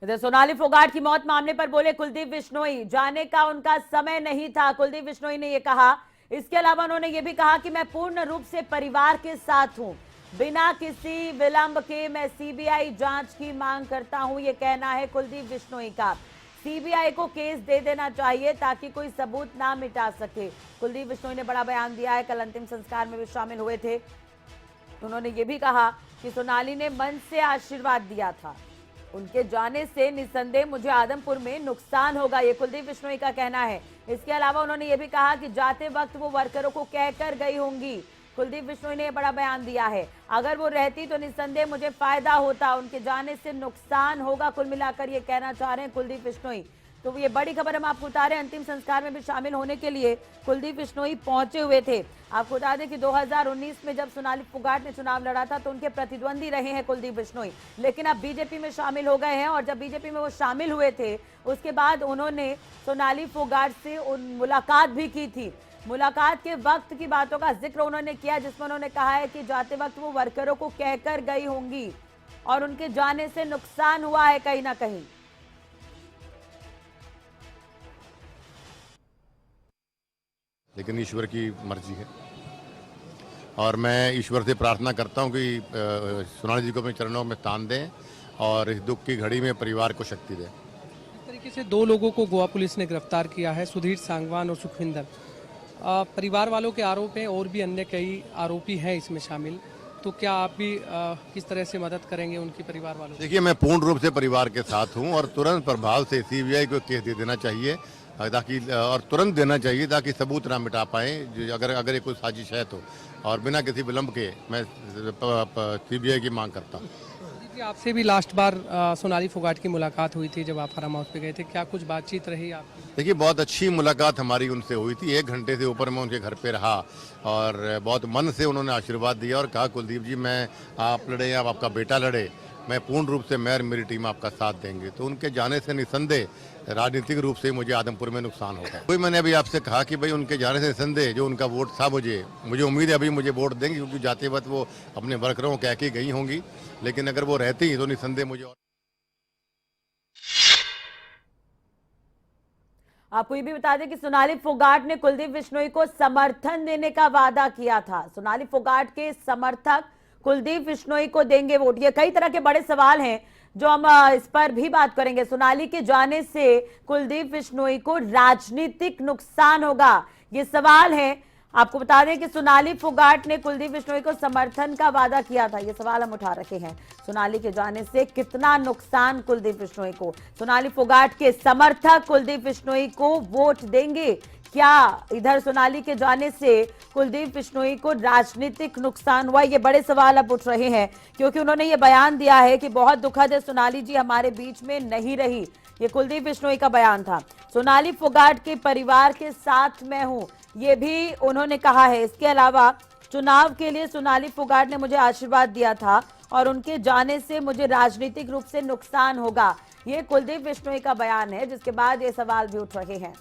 इधर सोनाली फोगाट की मौत मामले पर बोले कुलदीप बिश्नोई, जाने का उनका समय नहीं था। कुलदीप बिश्नोई ने यह कहा। इसके अलावा उन्होंने ये भी कहा कि मैं पूर्ण रूप से परिवार के साथ हूं, बिना किसी विलंब के मैं सीबीआई जांच की मांग करता हूं। यह कहना है कुलदीप बिश्नोई का। सीबीआई को केस दे देना चाहिए ताकि कोई सबूत ना मिटा सके। कुलदीप बिश्नोई ने बड़ा बयान दिया है। कल अंतिम संस्कार में भी शामिल हुए थे। उन्होंने ये भी कहा कि सोनाली ने मन से आशीर्वाद दिया था, उनके जाने से निस्संदेह मुझे आदमपुर में नुकसान होगा, ये कुलदीप बिश्नोई का कहना है। इसके अलावा उन्होंने ये भी कहा कि जाते वक्त वो वर्करों को कहकर गई होंगी। कुलदीप बिश्नोई ने बड़ा बयान दिया है। अगर वो रहती तो निस्संदेह मुझे फायदा होता, उनके जाने से नुकसान होगा। कुल मिलाकर ये कहना चाह रहे हैं कुलदीप बिश्नोई। तो ये बड़ी खबर हम आपको बता रहे हैं। अंतिम संस्कार में भी शामिल होने के लिए कुलदीप बिश्नोई पहुंचे हुए थे। आपको बता दें कि 2019 में जब सोनाली फोगाट ने चुनाव लड़ा था तो उनके प्रतिद्वंदी रहे हैं कुलदीप बिश्नोई, लेकिन अब बीजेपी में शामिल हो गए हैं। और जब बीजेपी में वो शामिल हुए थे उसके बाद उन्होंने सोनाली फोगाट से मुलाकात भी की थी। मुलाकात के वक्त की बातों का जिक्र उन्होंने किया, जिसमें उन्होंने कहा है कि जाते वक्त वो वर्करों को कहकर गई होंगी और उनके जाने से नुकसान हुआ है कहीं ना कहीं। लेकिन ईश्वर की मर्जी है और मैं ईश्वर से प्रार्थना करता हूं कि सोनाली जी को अपने चरणों में स्थान दें और इस दुख की घड़ी में परिवार को शक्ति दें। इस तरीके से 2 लोगों को गोवा पुलिस ने गिरफ्तार किया है, सुधीर सांगवान और सुखविंदर। परिवार वालों के आरोप हैं और भी अन्य कई आरोपी हैं इसमें शामिल, तो क्या आप भी किस तरह से मदद करेंगे उनकी परिवार वालों को? देखिए, मैं पूर्ण रूप से परिवार के साथ हूं और तुरंत प्रभाव से सीबीआई को केस दे देना चाहिए ताकि और तुरंत देना चाहिए ताकि सबूत ना मिटा पाए। अगर ये कोई साजिश है तो, और बिना किसी विलंब के मैं सीबीआई की मांग करता हूँ। आपसे भी लास्ट बार सोनाली फोगाट की मुलाकात हुई थी जब आप फार्म हाउस पे गए थे, क्या कुछ बातचीत रही आपकी? देखिए, बहुत अच्छी मुलाकात हमारी उनसे हुई थी। 1 घंटे से ऊपर मैं उनके घर पे रहा और बहुत मन से उन्होंने आशीर्वाद दिया और कहा कुलदीप जी, मैं आप लड़े या आपका बेटा लड़े, मैं पूर्ण रूप से मैं और मेरी टीम आपका साथ देंगे। तो उनके जाने से निस्संदेह राजनीतिक रूप से मुझे आदमपुर में नुकसान होगा। कोई मैंने अभी आपसे कहा कि भाई उनके जाने से निस्संदेह जो उनका वोट था मुझे उम्मीद है अभी मुझे वोट देंगे, क्योंकि जाते वक्त वो अपने वर्करों को कह के गई होंगी। लेकिन अगर वो रहती तो निस्संदेह मुझे आपको ये भी बता दें कि सोनाली फोगाट ने कुलदीप बिश्नोई को समर्थन देने का वादा किया था। सोनाली फोगाट के समर्थक कुलदीप बिश्नोई को देंगे वोट। ये कई तरह के बड़े सवाल हैं जो हम इस पर भी बात करेंगे। सोनाली के जाने से कुलदीप बिश्नोई को राजनीतिक नुकसान होगा, ये सवाल है। आपको बता दें कि सोनाली फोगाट ने कुलदीप बिश्नोई को समर्थन का वादा किया था, ये सवाल हम उठा रखे हैं। सोनाली के जाने से कितना नुकसान कुलदीप बिश्नोई को? सोनाली फोगाट के समर्थक कुलदीप बिश्नोई को वोट देंगे क्या? इधर सोनाली के जाने से कुलदीप बिश्नोई को राजनीतिक नुकसान हुआ, ये बड़े सवाल अब उठ रहे हैं, क्योंकि उन्होंने ये बयान दिया है कि बहुत दुखद है, सोनाली जी हमारे बीच में नहीं रही। ये कुलदीप बिश्नोई का बयान था। सोनाली फोगाट के परिवार के साथ मैं हूं, ये भी उन्होंने कहा है। इसके अलावा चुनाव के लिए सोनाली फोगाट ने मुझे आशीर्वाद दिया था और उनके जाने से मुझे राजनीतिक रूप से नुकसान होगा, ये कुलदीप बिश्नोई का बयान है, जिसके बाद ये सवाल भी उठ रहे हैं।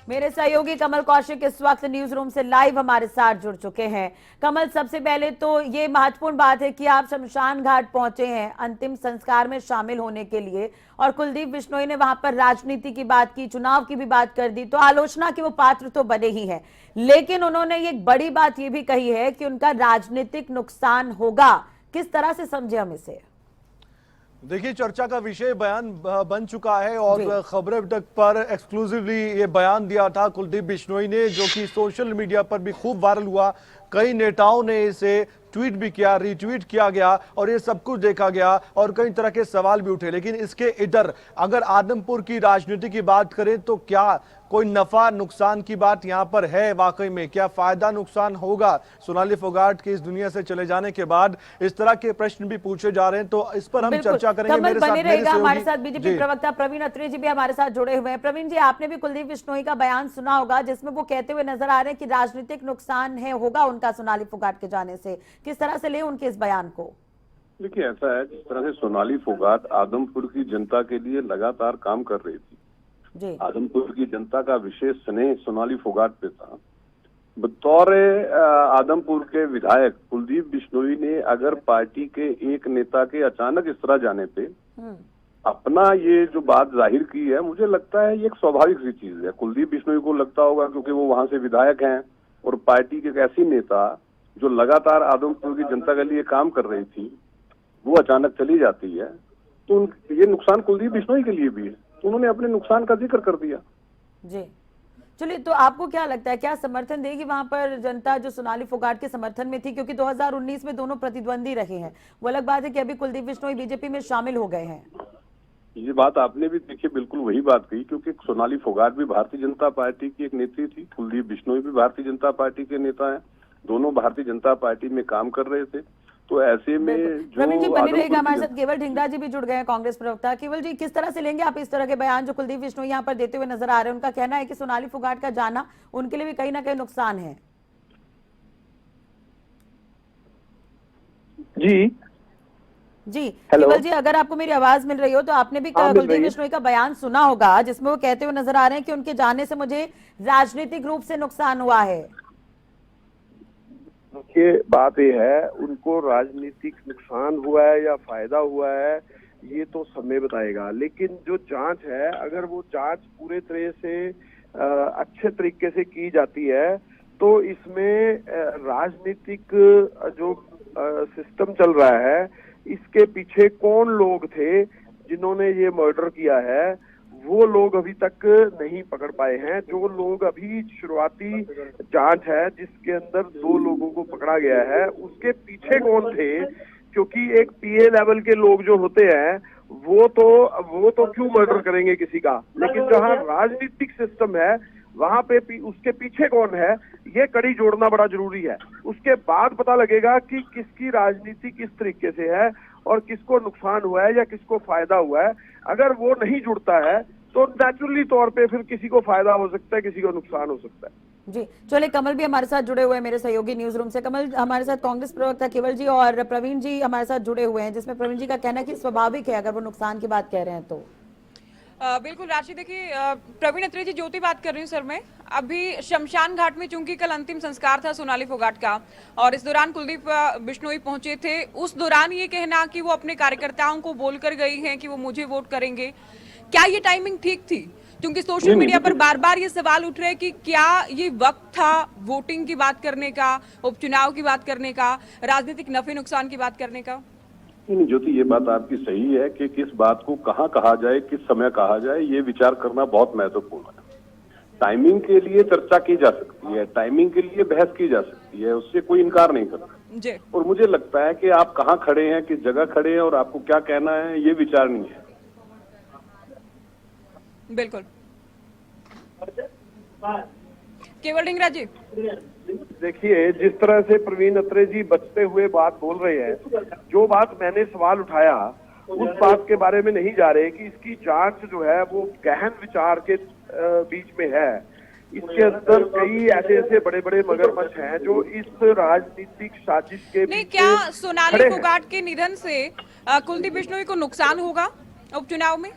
मेरे सहयोगी कमल कौशिक इस वक्त न्यूज रूम से लाइव हमारे साथ जुड़ चुके हैं। कमल, सबसे पहले तो ये महत्वपूर्ण बात है कि आप शमशान घाट पहुंचे हैं अंतिम संस्कार में शामिल होने के लिए, और कुलदीप बिश्नोई ने वहां पर राजनीति की बात की, चुनाव की भी बात कर दी, तो आलोचना के वो पात्र तो बने ही हैं, लेकिन उन्होंने एक बड़ी बात ये भी कही है कि उनका राजनीतिक नुकसान होगा। किस तरह से समझे हम इसे? देखिए, चर्चा का विषय बयान बन चुका है और खबरें तक पर एक्सक्लूसिवली ये बयान दिया था कुलदीप बिश्नोई ने, जो कि सोशल मीडिया पर भी खूब वायरल हुआ। कई नेताओं ने इसे ट्वीट भी किया, रीट्वीट किया गया और ये सब कुछ देखा गया और कई तरह के सवाल भी उठे। लेकिन इसके इधर अगर आदमपुर की राजनीति की बात करें तो क्या कोई नफा नुकसान की बात यहाँ पर है? वाकई में क्या फायदा नुकसान होगा सोनाली फोगाट के इस दुनिया से चले जाने के बाद? इस तरह के प्रश्न भी पूछे जा रहे हैं, तो इस पर हम चर्चा करेंगे। हमारे साथ बीजेपी प्रवक्ता प्रवीण अत्री जी भी हमारे साथ जुड़े हुए हैं। प्रवीण जी, आपने भी कुलदीप बिश्नोई का बयान सुना होगा, जिसमें वो कहते हुए नजर आ रहे हैं कि राजनीतिक नुकसान है होगा उनका सोनाली फोगाट के जाने से। किस तरह से ले उनके इस बयान को? देखिए, ऐसा है, जिस तरह से सोनाली फोगाट आदमपुर की जनता के लिए लगातार काम कर रही थी, आदमपुर की जनता का विशेष स्नेह सोनाली फोगाट पे था। बतौर आदमपुर के विधायक कुलदीप बिश्नोई ने अगर पार्टी के एक नेता के अचानक इस तरह जाने पे अपना ये जो बात जाहिर की है, मुझे लगता है ये एक स्वाभाविक सी चीज है। कुलदीप बिश्नोई को लगता होगा क्योंकि वो वहां से विधायक हैं और पार्टी के एक ऐसी नेता जो लगातार आदमपुर की जनता के लिए काम कर रही थी, वो अचानक चली जाती है, तो ये नुकसान कुलदीप बिश्नोई के लिए भी है, तो उन्होंने अपने नुकसान का जिक्र कर दिया। जी चलिए, तो आपको क्या लगता है, क्या समर्थन देगी वहां पर जनता जो सोनाली फोगाट के समर्थन में थी? क्योंकि 2019 में दोनों प्रतिद्वंदी रहे हैं। वो अलग बात है कि अभी कुलदीप बिश्नोई बीजेपी में शामिल हो गए हैं। ये बात आपने भी देखिए बिल्कुल वही बात कही, क्योंकि सोनाली फोगाट भी भारतीय जनता पार्टी की एक नेत्री थी, कुलदीप बिश्नोई भी भारतीय जनता पार्टी के नेता हैं, दोनों भारतीय जनता पार्टी में काम कर रहे थे। तो ऐसे में जो प्रवीण जी बने रहेगा हमारे साथ, केवल ढींगरा जी भी जुड़ गए हैं, कांग्रेस प्रवक्ता। केवल जी, किस तरह से लेंगे आप इस तरह के बयान जो कुलदीप बिश्नोई यहाँ पर देते हुए नजर आ रहे हैं? उनका कहना है कि सोनाली फोगाट का जाना उनके लिए भी कहीं ना कहीं नुकसान है। जी केवल जी, अगर आपको मेरी आवाज मिल रही हो तो आपने भी कुलदीप बिश्नोई का बयान सुना होगा, जिसमें वो कहते हुए नजर आ रहे हैं कि उनके जाने से मुझे राजनीतिक रूप से नुकसान हुआ है। देखिए, बात यह है, उनको राजनीतिक नुकसान हुआ है या फायदा हुआ है ये तो समय बताएगा, लेकिन जो जांच है, अगर वो जांच पूरे तरह से अच्छे तरीके से की जाती है तो इसमें राजनीतिक जो सिस्टम चल रहा है, इसके पीछे कौन लोग थे जिन्होंने ये मर्डर किया है, वो लोग अभी तक नहीं पकड़ पाए हैं। जो लोग अभी शुरुआती जांच है जिसके अंदर 2 लोगों को पकड़ा गया है, उसके पीछे कौन थे, क्योंकि एक पीए लेवल के लोग जो होते हैं वो तो क्यों मर्डर करेंगे किसी का, लेकिन जहां राजनीतिक सिस्टम है वहां पे उसके पीछे कौन है, ये कड़ी जोड़ना बड़ा जरूरी है। उसके बाद पता लगेगा कि किसकी राजनीति किस तरीके से है और किसको नुकसान हुआ है या किसको फायदा हुआ है। अगर वो नहीं जुड़ता है तो नेचुरली तौर पे फिर किसी को फायदा हो सकता है, किसी को नुकसान हो सकता है। जी चलिए, कमल भी हमारे साथ जुड़े हुए हैं मेरे सहयोगी न्यूज रूम से। कमल, हमारे साथ कांग्रेस प्रवक्ता केवल जी और प्रवीण जी हमारे साथ जुड़े हुए हैं, जिसमें प्रवीण जी का कहना है कि स्वाभाविक है अगर वो नुकसान की बात कह रहे हैं तो। बिल्कुल राशि, देखिए प्रवीण अत्रे जी ज्योति बात कर रही हूँ सर मैं। अभी शमशान घाट में चूंकि कल अंतिम संस्कार था सोनाली फोगाट का और इस दौरान कुलदीप बिश्नोई पहुंचे थे, उस दौरान ये कहना कि वो अपने कार्यकर्ताओं को बोलकर गई हैं कि वो मुझे वोट करेंगे, क्या ये टाइमिंग ठीक थी? क्योंकि सोशल मीडिया पर बार बार ये सवाल उठ रहे हैं कि क्या ये वक्त था वोटिंग की बात करने का, उपचुनाव की बात करने का, राजनीतिक नफे नुकसान की बात करने का? नहीं ज्योति, ये बात आपकी सही है कि किस बात को कहाँ कहा जाए, किस समय कहा जाए, ये विचार करना बहुत महत्वपूर्ण है। टाइमिंग के लिए चर्चा की जा सकती है, टाइमिंग के लिए बहस की जा सकती है, उससे कोई इनकार नहीं करता। और मुझे लगता है कि आप कहाँ खड़े हैं, किस जगह खड़े हैं और आपको क्या कहना है, ये विचार नहीं है। बिल्कुल। केवल ढींगरा जी, देखिए, जिस तरह से प्रवीण अत्रे जी बचते हुए बात बोल रहे हैं, जो बात मैंने सवाल उठाया उस बात के बारे में नहीं जा रहे कि इसकी जांच जो है वो गहन विचार के बीच में है। इसके अंदर कई ऐसे बड़े बड़े मगरमच्छ हैं जो इस राजनीतिक साजिश के नहीं, क्या सोनाली फोगाट के निधन से कुलदीप बिश्नोई को नुकसान होगा उपचुनाव में?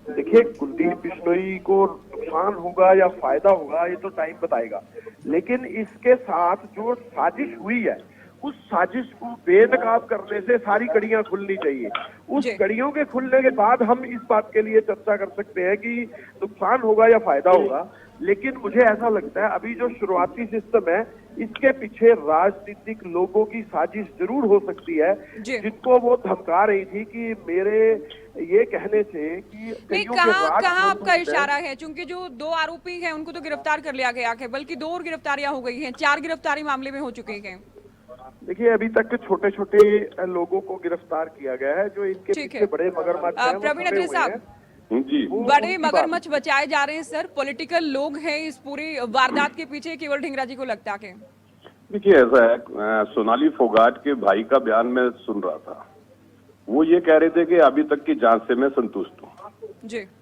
देखिए, कुलदीप बिश्नोई को नुकसान होगा या फायदा होगा ये तो टाइम बताएगा, लेकिन इसके साथ जो साजिश हुई है उस साजिश को बेनकाब करने से सारी कड़ियां खुलनी चाहिए। उस कड़ियों के खुलने के बाद हम इस बात के लिए चर्चा कर सकते हैं कि नुकसान होगा या फायदा होगा, लेकिन मुझे ऐसा लगता है अभी जो शुरुआती सिस्टम है इसके पीछे राजनीतिक लोगों की साजिश जरूर हो सकती है, जिनको वो धमका रही थी कि मेरे ये कहने से कि कहाँ आपका इशारा है? चूंकि जो 2 आरोपी हैं उनको तो गिरफ्तार कर लिया गया है, बल्कि 2 और गिरफ्तारियां हो गई हैं, 4 गिरफ्तारी मामले में हो चुके हैं। देखिए, अभी तक छोटे छोटे लोगों को गिरफ्तार किया गया है जो इनके पीछे बड़े मगरमच्छ हैं। प्रवीण अत्रे साहब, बड़े मगरमच्छ बचाए जा रहे हैं सर, पॉलिटिकल लोग हैं इस पूरी वारदात के पीछे, केवल ढींगरा जी को लगता है? देखिए, ऐसा है, सोनाली फोगाट के भाई का बयान मैं सुन रहा था, वो ये कह रहे थे कि अभी तक की जांच से मैं संतुष्ट हूँ,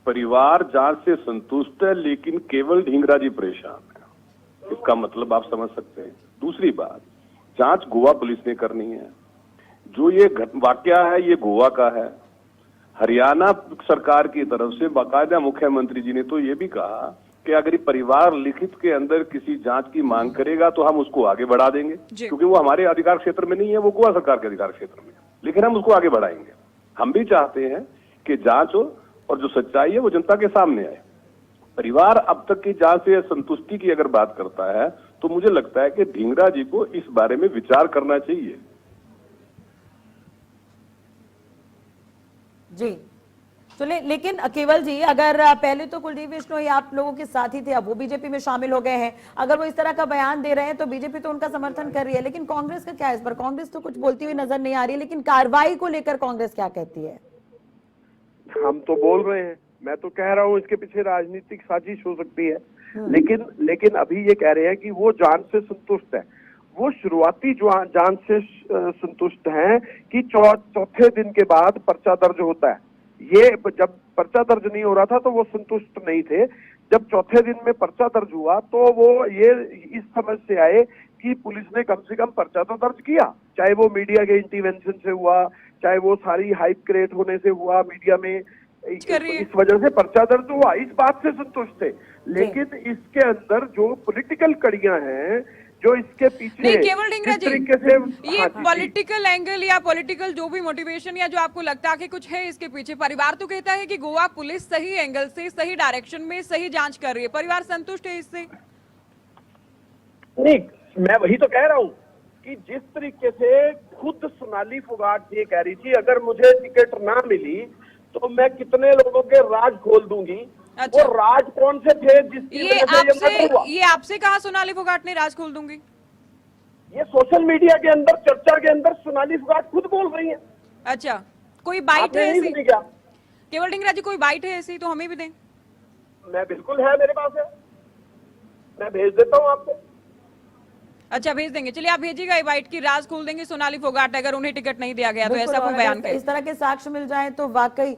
परिवार जांच से संतुष्ट है, लेकिन केवल ढींगरा जी परेशान है। इसका मतलब आप समझ सकते हैं। दूसरी बात, जांच गोवा पुलिस ने करनी है, जो ये वाकया है ये गोवा का है। हरियाणा सरकार की तरफ से बाकायदा मुख्यमंत्री जी ने तो ये भी कहा कि अगर परिवार लिखित के अंदर किसी जांच की मांग करेगा तो हम उसको आगे बढ़ा देंगे, क्योंकि वो हमारे अधिकार क्षेत्र में नहीं है, वो गोवा सरकार के अधिकार क्षेत्र में, लेकिन हम उसको आगे बढ़ाएंगे। हम भी चाहते हैं इसके जांच हो और जो सच्चाई है वो जनता के सामने आए। परिवार अब तक की जांच से संतुष्टि की अगर बात करता है तो मुझे लगता है कि ढींगरा जी को इस बारे में विचार करना चाहिए। जी चलिए, लेकिन केवल जी, अगर पहले तो कुलदीप बिश्नोई आप लोगों के साथ ही थे, अब वो बीजेपी में शामिल हो गए हैं, अगर वो इस तरह का बयान दे रहे हैं तो बीजेपी तो उनका समर्थन कर रही है, लेकिन कांग्रेस का क्या है इस पर? कांग्रेस तो कुछ बोलती हुई नजर नहीं आ रही, लेकिन कार्रवाई को लेकर कांग्रेस क्या कहती है? हम तो बोल रहे हैं, मैं तो कह रहा हूँ इसके पीछे राजनीतिक साजिश हो सकती है, लेकिन अभी ये कह रहे हैं कि वो जांच से संतुष्ट है। वो शुरुआती जांच से संतुष्ट हैं कि चौथे दिन के बाद पर्चा दर्ज होता है। ये जब पर्चा दर्ज नहीं हो रहा था तो वो संतुष्ट नहीं थे। जब चौथे दिन में पर्चा दर्ज हुआ तो वो ये इस समझ से आए कि पुलिस ने कम से कम पर्चा तो दर्ज किया, चाहे वो मीडिया के इंटरवेंशन से हुआ, चाहे वो सारी हाइप क्रिएट होने से हुआ मीडिया में, इस वजह से पर्चा दर्ज हुआ, इस बात से संतुष्ट थे। लेकिन इसके अंदर जो पॉलिटिकल कड़ियां हैं, जो इसके पीछे नहीं, केवल ढींगरा जी, तरीके से ये पॉलिटिकल एंगल या पॉलिटिकल जो भी मोटिवेशन या जो आपको लगता है कि कुछ है इसके पीछे, परिवार तो कहता है कि गोवा पुलिस सही एंगल से, सही डायरेक्शन में सही जांच कर रही है, परिवार संतुष्ट है इससे? नहीं, मैं वही तो कह रहा हूँ कि जिस तरीके से खुद सोनाली फोगाट ये कह रही थी अगर मुझे टिकट ना मिली तो मैं कितने लोगों के राज खोल दूंगी। अच्छा। वो राज कौन से थे जिसकी ये आपसे कहा सोनाली फोगाट ने राज खोल दूंगी? ये सोशल मीडिया के अंदर, चर्चा के अंदर सोनाली फोगाट खुद बोल रही है। अच्छा, कोई बाइट है ऐसी? क्या केवल ढींगरा जी, कोई बाइट है ऐसी तो हमें भी दें। मैं बिल्कुल है, मेरे पास है, मैं भेज देता हूँ आपको। अच्छा, भेज देंगे, चलिए आप भेजिएगा बाइट की, राज खोल देंगे सोनाली फोगाट अगर उन्हें टिकट नहीं दिया गया तो, ऐसा कोई बयान करें। इस तरह के साक्ष्य मिल जाए तो वाकई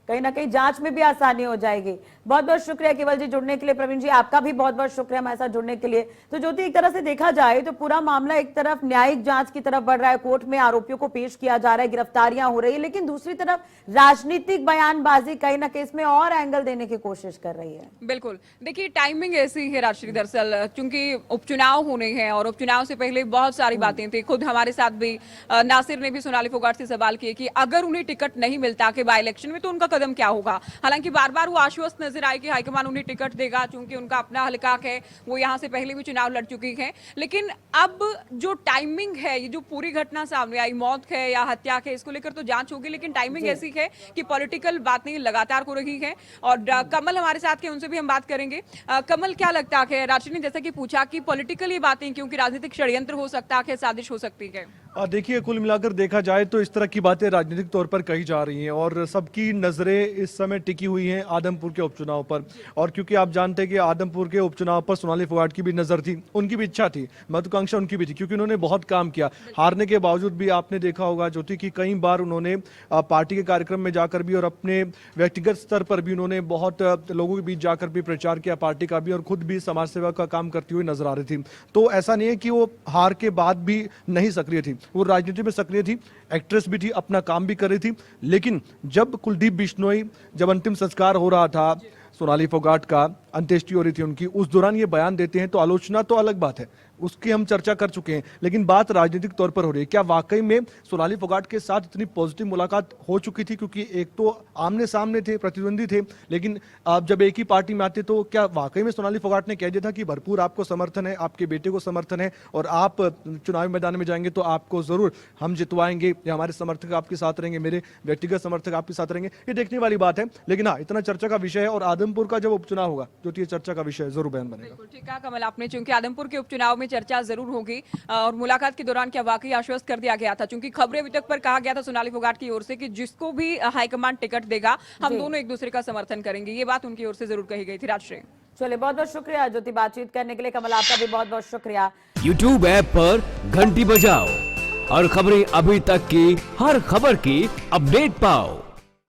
कहीं ना कहीं जांच में भी आसानी हो जाएगी। बहुत बहुत शुक्रिया केवल जी जुड़ने के लिए। प्रवीण जी आपका भी बहुत बहुत शुक्रिया हमारे साथ जुड़ने के लिए। तो ज्योति, एक तरह से देखा जाए तो पूरा मामला एक तरफ न्यायिक जांच की तरफ बढ़ रहा है, कोर्ट में आरोपियों को पेश किया जा रहा है, गिरफ्तारियां हो रही है, लेकिन दूसरी तरफ राजनीतिक बयानबाजी कहीं ना कहीं इसमें और एंगल देने की कोशिश कर रही है। बिल्कुल, देखिए टाइमिंग ऐसी है राजश्री, दरअसल चूंकि उपचुनाव होने हैं और उपचुनाव से पहले बहुत सारी बातें थी। खुद हमारे साथ भी नासिर ने भी सोनाली फोगाट से सवाल किए कि अगर उन्हें टिकट नहीं मिलता कि बाई इलेक्शन में तो उनका कदम क्या होगा। हालांकि बार बार वो आश्वस्त नजर आए कि हाईकमान उन्हें टिकट देगा, चूंकि उनका अपना हल्का है, वो यहाँ से पहले भी चुनाव लड़ चुकी है। लेकिन अब जो टाइमिंग है, ये जो पूरी घटना सामने आई, मौत है या हत्या है, इसको लेकर तो जांच होगी, लेकिन टाइमिंग ऐसी है कि पॉलिटिकल बातें लगातार हो रही है। और कमल हमारे साथ के, उनसे भी हम बात करेंगे। कमल, क्या लगता है, राजश्री ने जैसा कि पूछा कि पॉलिटिकल ये बातें, क्योंकि राजनीतिक षड्यंत्र हो सकता है, साजिश हो सकती है? देखिए, कुल मिलाकर देखा जाए तो इस तरह की बातें राजनीतिक तौर पर कही जा रही हैं और सबकी नजरें इस समय टिकी हुई हैं आदमपुर के उपचुनाव पर। और क्योंकि आप जानते हैं कि आदमपुर के उपचुनाव पर सोनाली फोगाट की भी नजर थी, उनकी भी इच्छा थी, महत्वाकांक्षा उनकी भी थी, क्योंकि उन्होंने बहुत काम किया। हारने के बावजूद भी आपने देखा होगा ज्योति कि कई बार उन्होंने पार्टी के कार्यक्रम में जाकर भी और अपने व्यक्तिगत स्तर पर भी उन्होंने बहुत लोगों के बीच जाकर भी प्रचार किया पार्टी का भी, और खुद भी समाज सेवा का काम करती हुई नजर आ रही थी। तो ऐसा नहीं है कि वो हार के बाद भी नहीं सक्रिय थी, वो राजनीति में सक्रिय थी, एक्ट्रेस भी थी, अपना काम भी कर रही थी। लेकिन जब कुलदीप बिश्नोई, जब अंतिम संस्कार हो रहा था सोनाली फोगाट का, अंत्येष्टि हो रही थी उनकी, उस दौरान ये बयान देते हैं तो आलोचना तो अलग बात है, उसकी हम चर्चा कर चुके हैं, लेकिन बात राजनीतिक तौर पर हो रही है। क्या वाकई में सोनाली फोगाट के साथ इतनी पॉजिटिव मुलाकात हो चुकी थी? क्योंकि एक तो आमने सामने थे, प्रतिद्वंदी थे, लेकिन आप जब एक ही पार्टी में आते तो क्या वाकई में सोनाली फोगाट ने कह दिया था कि भरपूर आपको समर्थन है, आपके बेटे को समर्थन है और आप चुनावी मैदान में जाएंगे तो आपको जरूर हम जितवाएंगे, या हमारे समर्थक आपके साथ रहेंगे, मेरे व्यक्तिगत समर्थक आपके साथ रहेंगे? ये देखने वाली बात है, लेकिन हाँ, इतना चर्चा का विषय है और आदमपुर का जब उपचुनाव होगा तो ये चर्चा का विषय जरूर बयान बनेगा। ठीक है कमल, आपने चूंकि आदमपुर के उपचुनाव में चर्चा जरूर होगी और मुलाकात के दौरान क्या वाकई आश्वस्त कर दिया गया था, चूंकि खबरें अभी तक पर कहा गया था सोनाली फोगाट की ओर से कि जिसको भी हाईकमान टिकट देगा हम दोनों एक दूसरे का समर्थन करेंगे, ये बात उनकी ओर से जरूर कही गई थी। राजश्री, चलिए, बहुत बहुत शुक्रिया ज्योति बातचीत करने के लिए। कमल, आपका भी बहुत बहुत शुक्रिया। YouTube ऐप पर घंटी बजाओ और खबरें अभी तक की हर खबर की अपडेट पाओ।